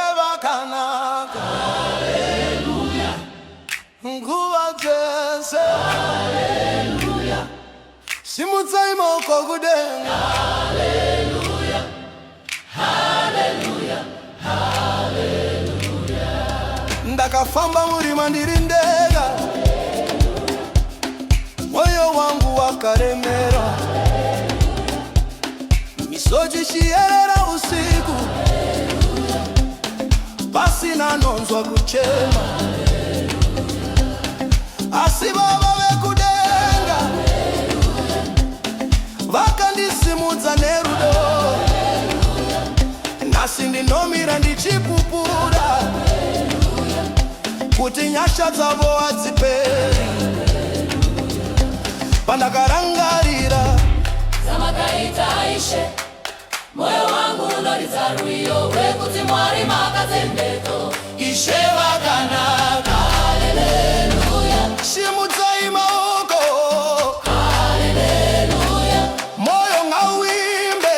Ishebakanaka, haleluya. Nguwatese, haleluya. Simutsaima kokudenga, haleluya. Haleluya, haleluya. Ndakafamba murima ndirindega, moyo wangu wakaremera, misozi shiyerera usiku, basi nanonzwa kuchema, asi baba vekudenga, vakandisimudza nerudo, nasi ndinomira ndichipupura, kuti nyasha dzavo hadziperi. Pandakarangarira zamakaita Ishe, moyo wangu unoridza rwiyo rwekuti Mwari makazembeto. Ishebakanaka, haleluya. Simudzai maoko, haleluya. moyo ngauimbe,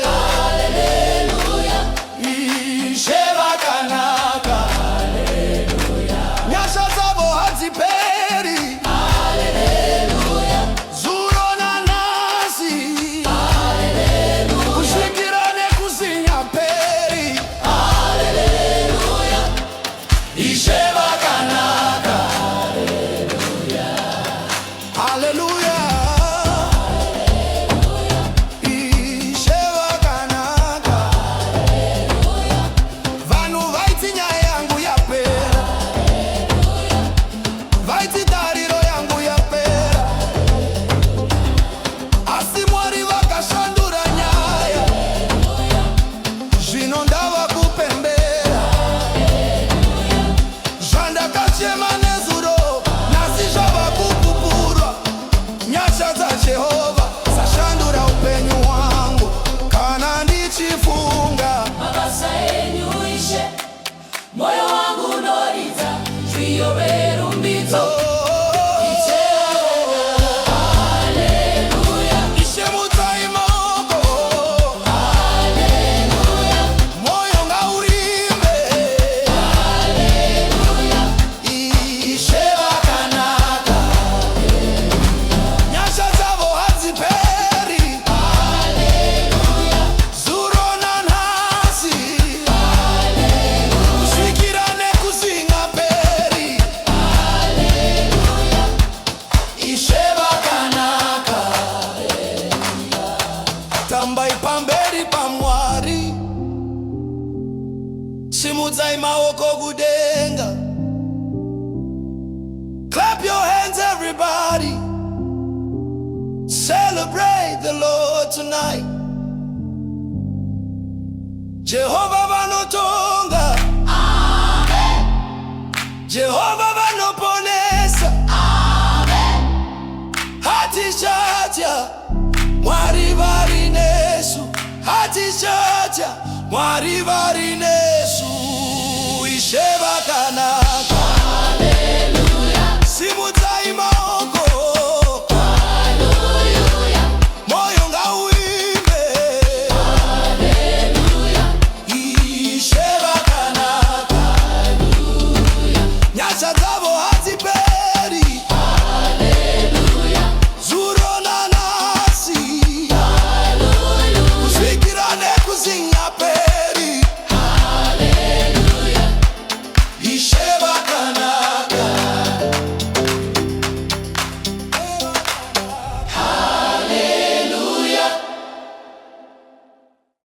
haleluya. Ishebakanaka, nyasha dzavo hadziperi, zuro nanasi, kusvikira nekuzinya peri. Ishebakanaka, haleluya. Ishebakanaka, vanhu vaiti nyaya yangu yapera, vaiti tariro yangu yapera, asi Mwari vakashandura nyaya, zvino ndava kupembera. Zvandakachema nezuro, nhasi zvava kupupurwa. Nyasha dzaJehovha dzashandura upenyu hwangu, kana ndichifunga Mabasa enyu Ishe, moyo wangu unoridza rwiyo rwerumbidzo. haleluya. Ishemudzai maoko, haleluya. moyo ngauimbe, Ishebakanaka, nyasha dzavo hadziperi, zuro nanhasi, kusvikira nekusinga peri. Ishebakanaka, tambai pamberi paMwari, simudzai maoko kudenga. Clap your hands everybody, celebrate the Lord tonight. Jehovah vanotonga, Jehovah vanoponesa, hatichatya Mwari vari nesu, hatichatya Mwari vari nesu. Ishebakanaka.